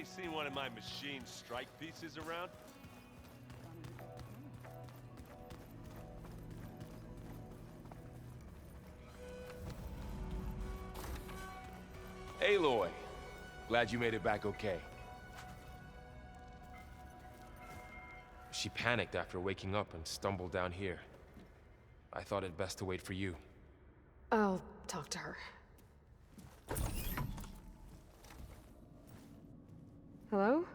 Anybody seen one of my machine strike pieces around? Aloy, glad you made it back okay. She panicked after waking up and stumbled down here. I thought it best to wait for you. I'll talk to her. Hello?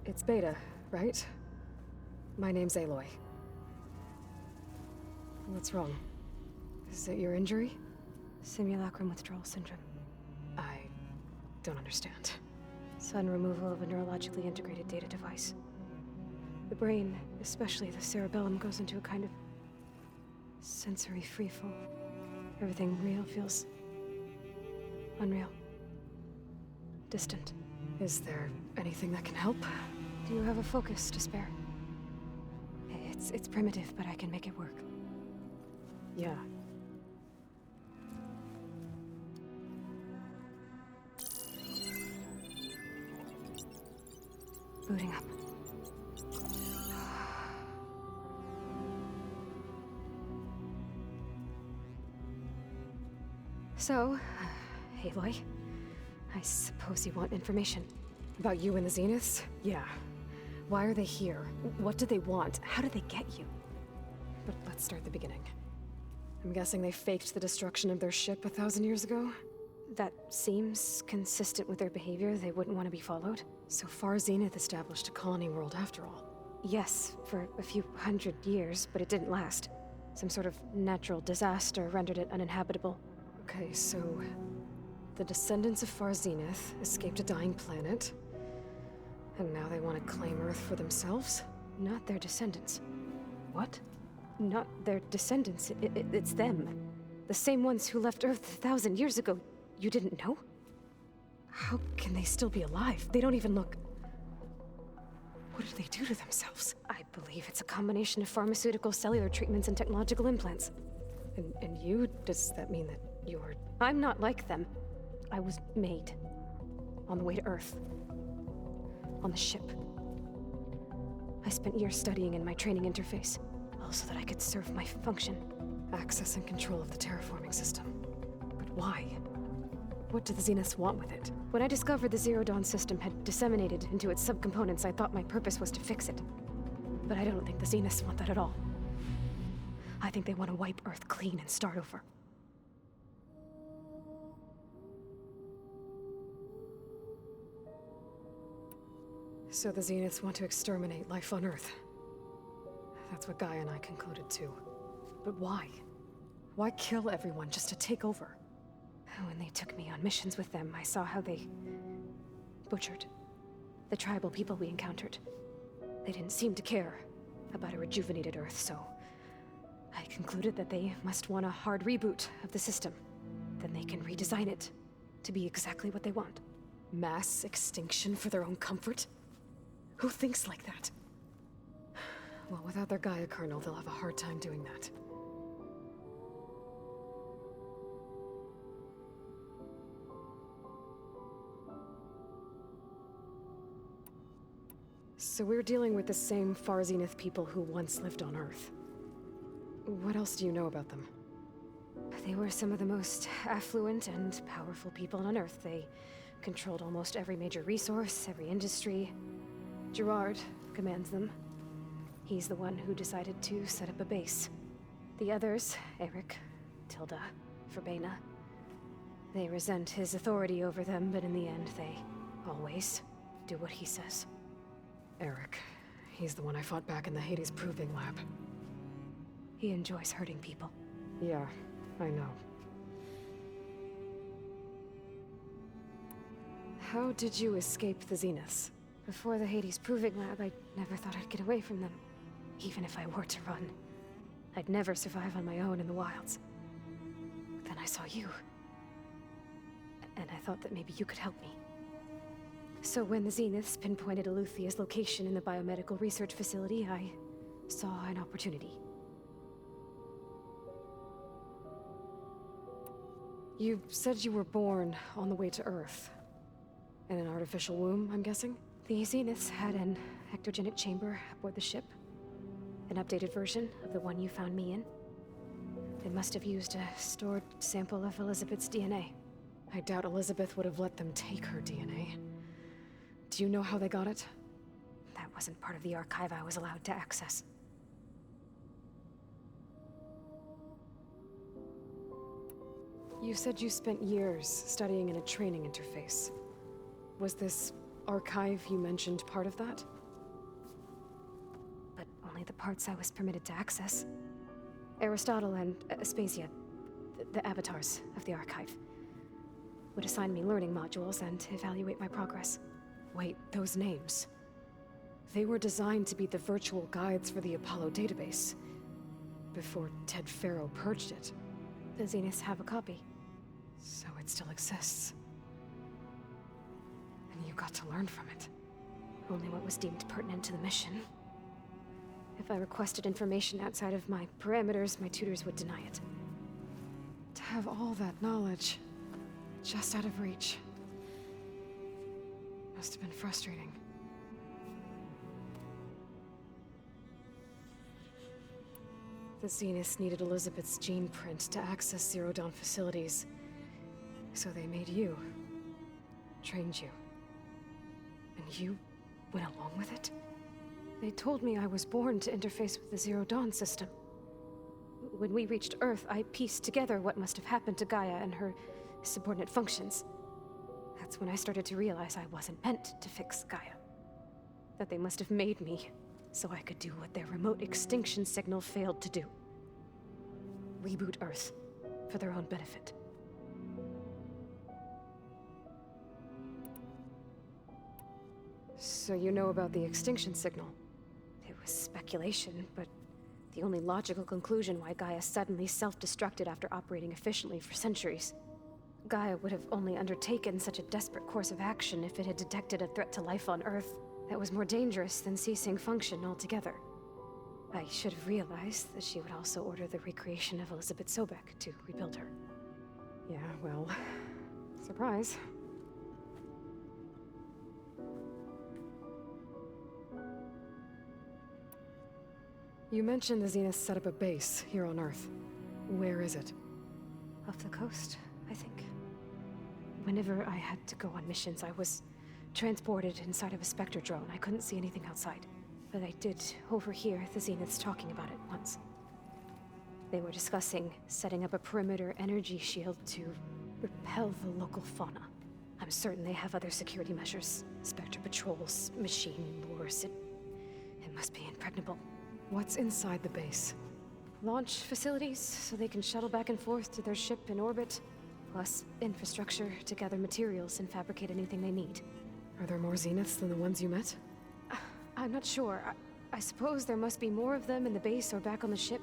It's Beta, right? My name's Aloy. What's wrong? Is it your injury? Simulacrum withdrawal syndrome. I don't understand. Sudden removal of a neurologically integrated data device. The brain, especially the cerebellum, goes into a kind of sensory freefall. Everything real feels unreal. Distant. Is there anything that can help? Do you have a focus to spare? It's primitive, but I can make it work. Yeah. Booting up. So, Aloy, I suppose you want information. About you and the Zeniths? Yeah. Why are they here? What do they want? How did they get you? But let's start at the beginning. I'm guessing they faked the destruction of their ship 1,000 years ago? That seems consistent with their behavior. They wouldn't want to be followed. So far, Zenith established a colony world after all. Yes, for a few hundred years, but it didn't last. Some sort of natural disaster rendered it uninhabitable. Okay, so the descendants of Far Zenith escaped a dying planet, and now they want to claim Earth for themselves? Not their descendants. What? Not their descendants. It's them. The same ones who left Earth 1,000 years ago. You didn't know? How can they still be alive? They don't even look... What did they do to themselves? I believe it's a combination of pharmaceutical, cellular treatments, and technological implants. And you? Does that mean that you're... I'm not like them. I was made. On the way to Earth. On the ship. I spent years studying in my training interface, all so that I could serve my function. Access and control of the terraforming system. But why? What do the Zeniths want with it? When I discovered the Zero Dawn system had disseminated into its subcomponents, I thought my purpose was to fix it. But I don't think the Zeniths want that at all. I think they want to wipe Earth clean and start over. So the Zeniths want to exterminate life on Earth. That's what Gaia and I concluded too. But why? Why kill everyone just to take over? When they took me on missions with them, I saw how they butchered the tribal people we encountered. They didn't seem to care about a rejuvenated Earth, so I concluded that they must want a hard reboot of the system. Then they can redesign it to be exactly what they want. Mass extinction for their own comfort? Who thinks like that? Well, without their Gaia kernel, they'll have a hard time doing that. So we're dealing with the same Far Zenith people who once lived on Earth. What else do you know about them? They were some of the most affluent and powerful people on Earth. They controlled almost every major resource, every industry. Gerard commands them. He's the one who decided to set up a base. The others, Eric, Tilda, Verbena, they resent his authority over them, but in the end, they always do what he says. Eric. He's the one I fought back in the Hades Proving Lab. He enjoys hurting people. Yeah, I know. How did you escape the Zeniths? Before the Hades Proving Lab, I never thought I'd get away from them. Even if I were to run, I'd never survive on my own in the wilds. Then I saw you. And I thought that maybe you could help me. So when the Zeniths pinpointed Eluthia's location in the biomedical research facility, I saw an opportunity. You said you were born on the way to Earth. In an artificial womb, I'm guessing? The Zeniths had an ectogenic chamber aboard the ship. An updated version of the one you found me in. They must have used a stored sample of Elizabeth's DNA. I doubt Elizabeth would have let them take her DNA. Do you know how they got it? That wasn't part of the archive I was allowed to access. You said you spent years studying in a training interface. Was this archive you mentioned part of that? But only the parts I was permitted to access. Aristotle and Aspasia, the avatars of the archive, would assign me learning modules and evaluate my progress. Wait, those names. They were designed to be the virtual guides for the Apollo database. Before Ted Faro purged it. The Zeniths have a copy. So it still exists. And you got to learn from it. Only what was deemed pertinent to the mission. If I requested information outside of my parameters, my tutors would deny it. To have all that knowledge, just out of reach. Must have been frustrating. The Zeniths needed Elizabeth's gene print to access Zero Dawn facilities. So they made you. Trained you. And you went along with it? They told me I was born to interface with the Zero Dawn system. When we reached Earth, I pieced together what must have happened to Gaia and her subordinate functions. That's when I started to realize I wasn't meant to fix Gaia. That they must have made me so I could do what their remote extinction signal failed to do. Reboot Earth for their own benefit. So you know about the extinction signal? It was speculation, but the only logical conclusion why Gaia suddenly self-destructed after operating efficiently for centuries. Gaia would have only undertaken such a desperate course of action if it had detected a threat to life on Earth that was more dangerous than ceasing function altogether. I should have realized that she would also order the recreation of Elizabeth Sobek to rebuild her. Yeah, well, surprise. You mentioned the Zeniths set up a base here on Earth. Where is it? Off the coast, I think. Whenever I had to go on missions, I was transported inside of a Spectre drone. I couldn't see anything outside. But I did overhear the Zeniths talking about it once. They were discussing setting up a perimeter energy shield to repel the local fauna. I'm certain they have other security measures. Spectre patrols, machine wars. It must be impregnable. What's inside the base? Launch facilities, so they can shuttle back and forth to their ship in orbit. Plus, infrastructure to gather materials and fabricate anything they need. Are there more Zeniths than the ones you met? I'm not sure. I suppose there must be more of them in the base or back on the ship.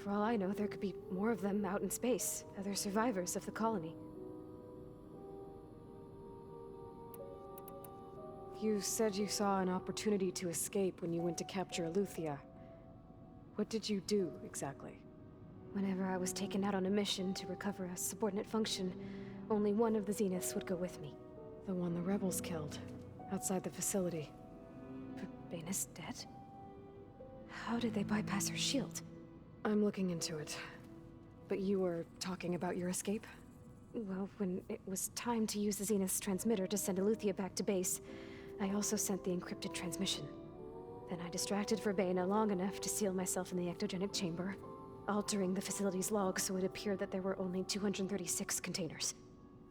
For all I know, there could be more of them out in space, other survivors of the colony. You said you saw an opportunity to escape when you went to capture Eleuthia. What did you do, exactly? Whenever I was taken out on a mission to recover a subordinate function, only one of the Zeniths would go with me. The one the rebels killed, outside the facility. Baina's dead? How did they bypass her shield? I'm looking into it. But you were talking about your escape? Well, when it was time to use the Zenith's transmitter to send Eleuthia back to base, I also sent the encrypted transmission. Then I distracted Verbena long enough to seal myself in the ectogenic chamber, altering the facility's log so it appeared that there were only 236 containers.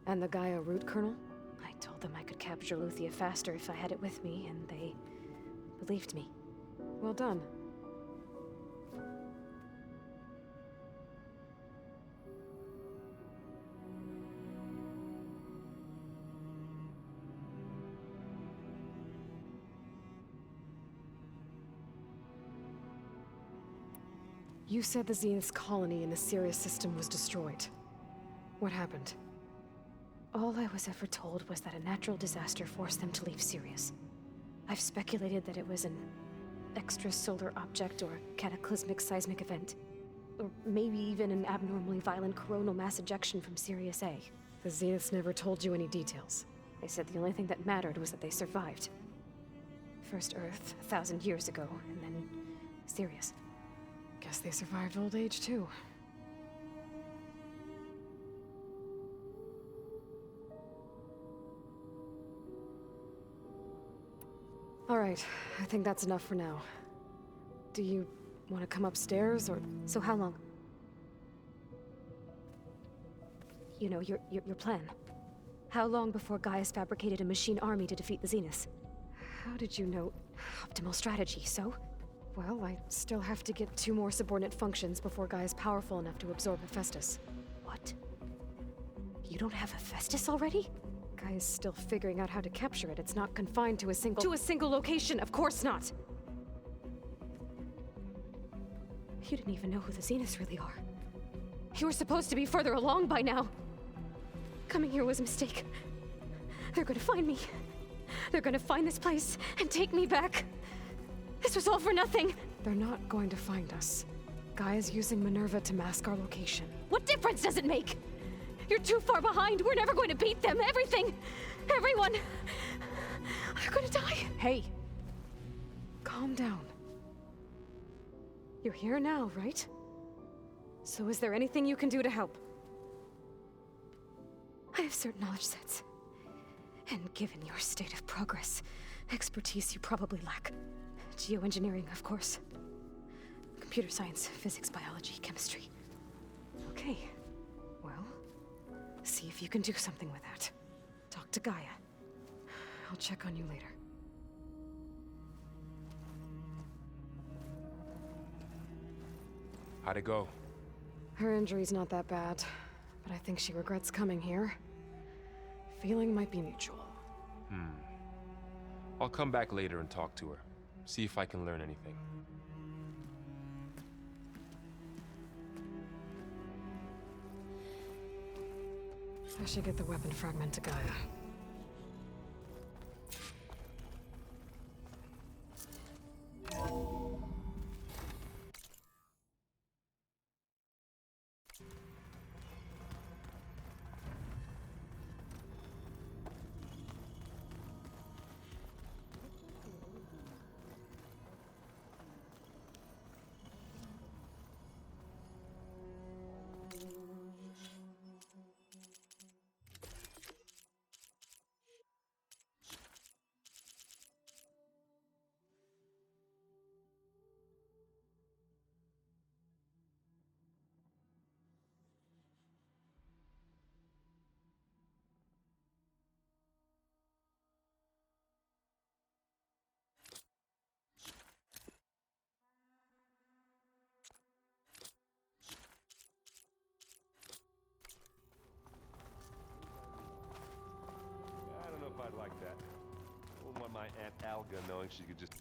And the Gaia root kernel? I told them I could capture Eleuthia faster if I had it with me, and they believed me. Well done. You said the Zenith's colony in the Sirius system was destroyed. What happened? All I was ever told was that a natural disaster forced them to leave Sirius. I've speculated that it was an extrasolar object or cataclysmic seismic event. Or maybe even an abnormally violent coronal mass ejection from Sirius A. The Zeniths never told you any details. They said the only thing that mattered was that they survived. First Earth, 1,000 years ago, and then Sirius. Guess they survived old age, too. All right, I think that's enough for now. Do you want to come upstairs, or...? So how long? You know, your plan. How long before Gaius fabricated a machine army to defeat the Zeniths? How did you know? Optimal strategy, so? Well, I still have to get 2 more subordinate functions before Guy is powerful enough to absorb Hephaestus. What? You don't have Hephaestus already? Guy is still figuring out how to capture it. It's not confined to a single... To a single location! Of course not! You didn't even know who the Zeniths really are. You were supposed to be further along by now. Coming here was a mistake. They're gonna find me. They're gonna find this place and take me back. This was all for nothing. They're not going to find us. Guy is using Minerva to mask our location. What difference does it make? You're too far behind. We're never going to beat them. Everything, everyone, are gonna die. Hey! Calm down. You're here now, right? So is there anything you can do to help? I have certain knowledge sets. And given your state of progress, expertise you probably lack. Geoengineering, of course. Computer science, physics, biology, chemistry. Okay. Well, see if you can do something with that. Talk to Gaia. I'll check on you later. How'd it go? Her injury's not that bad, but I think she regrets coming here. Feeling might be mutual. I'll come back later and talk to her. See if I can learn anything. I should get the weapon fragment to Gaia. I don't know if I'd like that. I wouldn't want my Aunt Alga knowing she could just